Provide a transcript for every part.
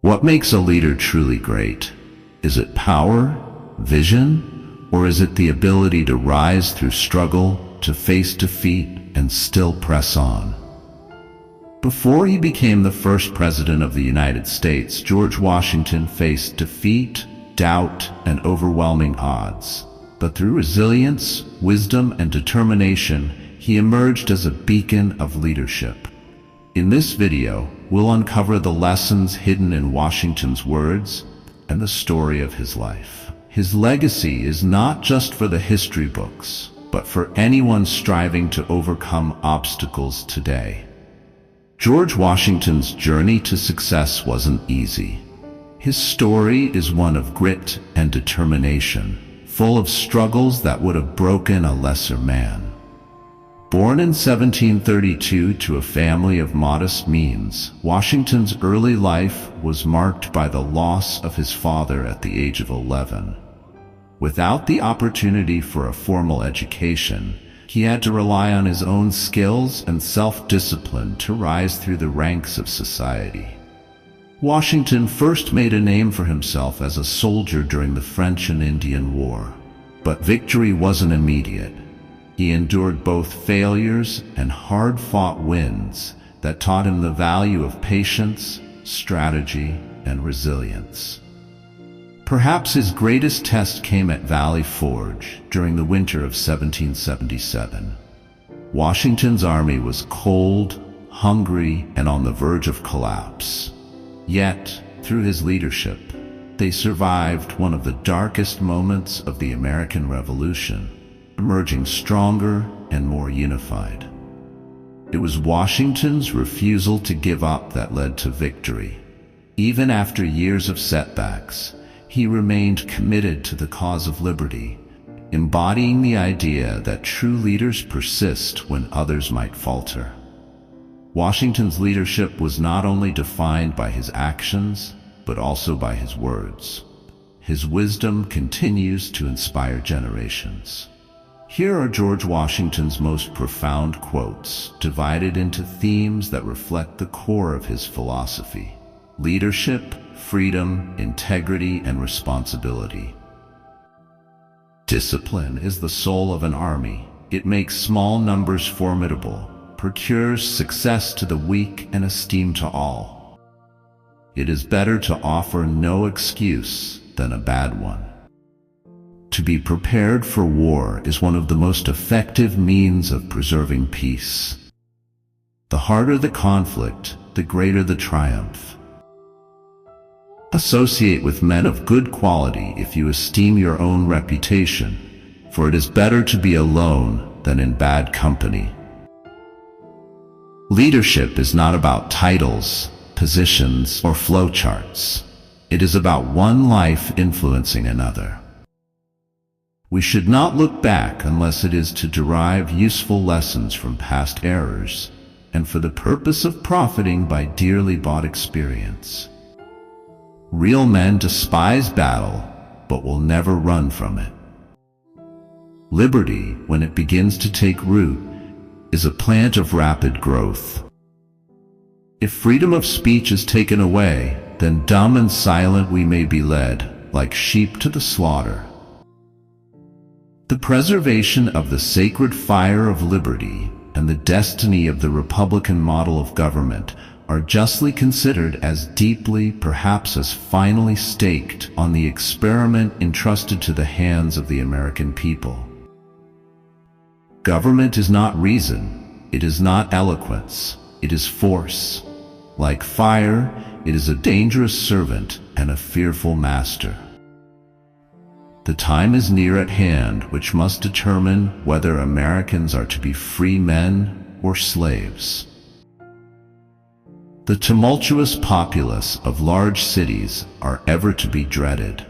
What makes a leader truly great? Is it power, vision, or is it the ability to rise through struggle, to face defeat, and still press on? Before he became the first president of the United States, George Washington faced defeat, doubt, and overwhelming odds. But through resilience, wisdom, and determination, he emerged as a beacon of leadership. In this video, we'll uncover the lessons hidden in Washington's words and the story of his life. His legacy is not just for the history books, but for anyone striving to overcome obstacles today. George Washington's journey to success wasn't easy. His story is one of grit and determination, full of struggles that would have broken a lesser man. Born in 1732 to a family of modest means, Washington's early life was marked by the loss of his father at the age of 11. Without the opportunity for a formal education, he had to rely on his own skills and self-discipline to rise through the ranks of society. Washington first made a name for himself as a soldier during the French and Indian War. But victory wasn't immediate. He endured both failures and hard-fought wins that taught him the value of patience, strategy, and resilience. Perhaps his greatest test came at Valley Forge during the winter of 1777. Washington's army was cold, hungry, and on the verge of collapse. Yet, through his leadership, they survived one of the darkest moments of the American Revolution, emerging stronger and more unified. It was Washington's refusal to give up that led to victory. Even after years of setbacks, he remained committed to the cause of liberty, embodying the idea that true leaders persist when others might falter. Washington's leadership was not only defined by his actions, but also by his words. His wisdom continues to inspire generations. Here are George Washington's most profound quotes, divided into themes that reflect the core of his philosophy: leadership, freedom, integrity, and responsibility. Discipline is the soul of an army. It makes small numbers formidable, procures success to the weak and esteem to all. It is better to offer no excuse than a bad one. To be prepared for war is one of the most effective means of preserving peace. The harder the conflict, the greater the triumph. Associate with men of good quality if you esteem your own reputation, for it is better to be alone than in bad company. Leadership is not about titles, positions, or flowcharts. It is about one life influencing another. We should not look back unless it is to derive useful lessons from past errors, and for the purpose of profiting by dearly bought experience. Real men despise battle, but will never run from it. Liberty, when it begins to take root, is a plant of rapid growth. If freedom of speech is taken away, then dumb and silent we may be led, like sheep to the slaughter. The preservation of the sacred fire of liberty and the destiny of the Republican model of government are justly considered as deeply, perhaps as finally staked on the experiment entrusted to the hands of the American people. Government is not reason, it is not eloquence, it is force. Like fire, it is a dangerous servant and a fearful master. The time is near at hand which must determine whether Americans are to be free men or slaves. The tumultuous populace of large cities are ever to be dreaded.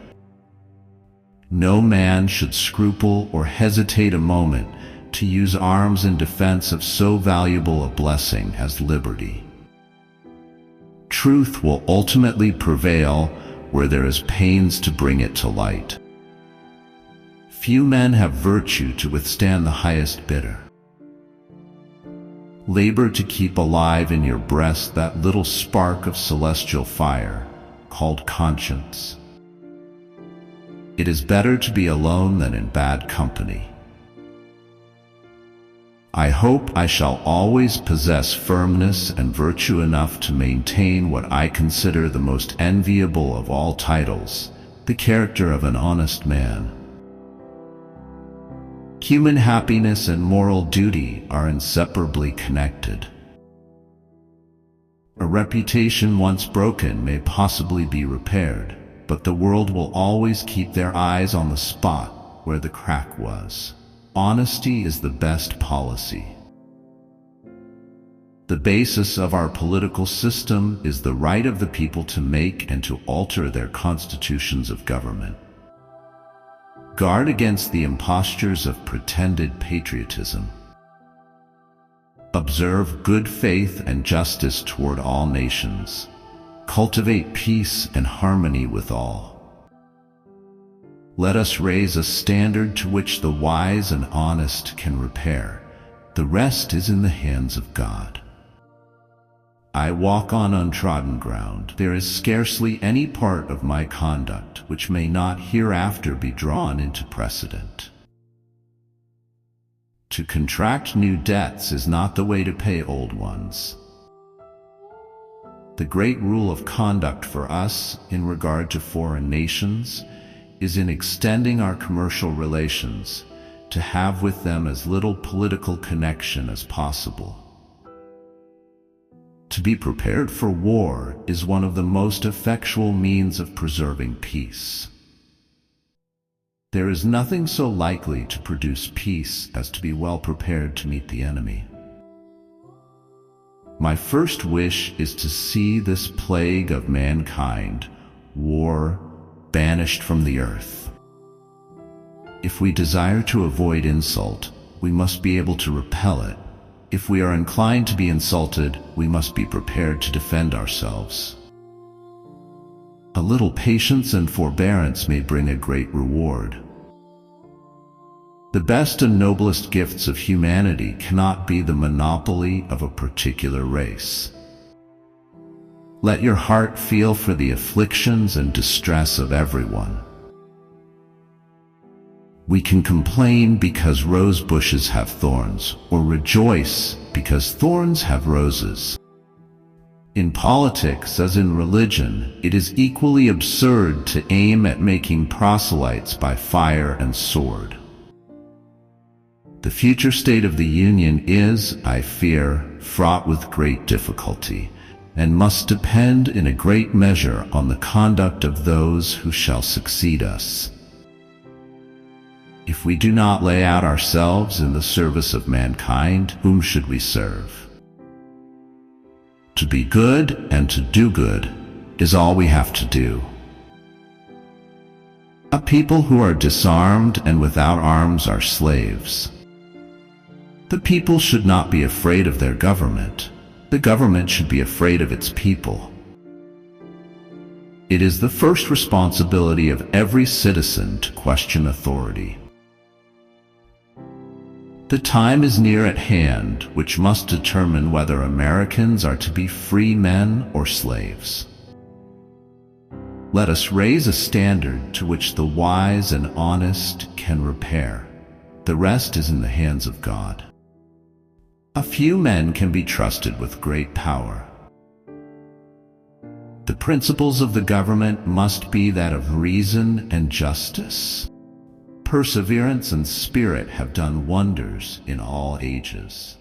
No man should scruple or hesitate a moment to use arms in defense of so valuable a blessing as liberty. Truth will ultimately prevail where there is pains to bring it to light. Few men have virtue to withstand the highest bidder. Labor to keep alive in your breast that little spark of celestial fire, called conscience. It is better to be alone than in bad company. I hope I shall always possess firmness and virtue enough to maintain what I consider the most enviable of all titles, the character of an honest man. Human happiness and moral duty are inseparably connected. A reputation once broken may possibly be repaired, but the world will always keep their eyes on the spot where the crack was. Honesty is the best policy. The basis of our political system is the right of the people to make and to alter their constitutions of government. Guard against the impostures of pretended patriotism. Observe good faith and justice toward all nations. Cultivate peace and harmony with all. Let us raise a standard to which the wise and honest can repair. The rest is in the hands of God. I walk on untrodden ground. There is scarcely any part of my conduct which may not hereafter be drawn into precedent. To contract new debts is not the way to pay old ones. The great rule of conduct for us in regard to foreign nations is in extending our commercial relations to have with them as little political connection as possible. To be prepared for war is one of the most effectual means of preserving peace. There is nothing so likely to produce peace as to be well prepared to meet the enemy. My first wish is to see this plague of mankind, war, banished from the earth. If we desire to avoid insult, we must be able to repel it. If we are inclined to be insulted, we must be prepared to defend ourselves. A little patience and forbearance may bring a great reward. The best and noblest gifts of humanity cannot be the monopoly of a particular race. Let your heart feel for the afflictions and distress of everyone. We can complain because rose bushes have thorns, or rejoice because thorns have roses. In politics, as in religion, it is equally absurd to aim at making proselytes by fire and sword. The future state of the Union is, I fear, fraught with great difficulty, and must depend in a great measure on the conduct of those who shall succeed us. If we do not lay out ourselves in the service of mankind, whom should we serve? To be good and to do good is all we have to do. A people who are disarmed and without arms are slaves. The people should not be afraid of their government. The government should be afraid of its people. It is the first responsibility of every citizen to question authority. The time is near at hand which must determine whether Americans are to be free men or slaves. Let us raise a standard to which the wise and honest can repair. The rest is in the hands of God. A few men can be trusted with great power. The principles of the government must be that of reason and justice. Perseverance and spirit have done wonders in all ages.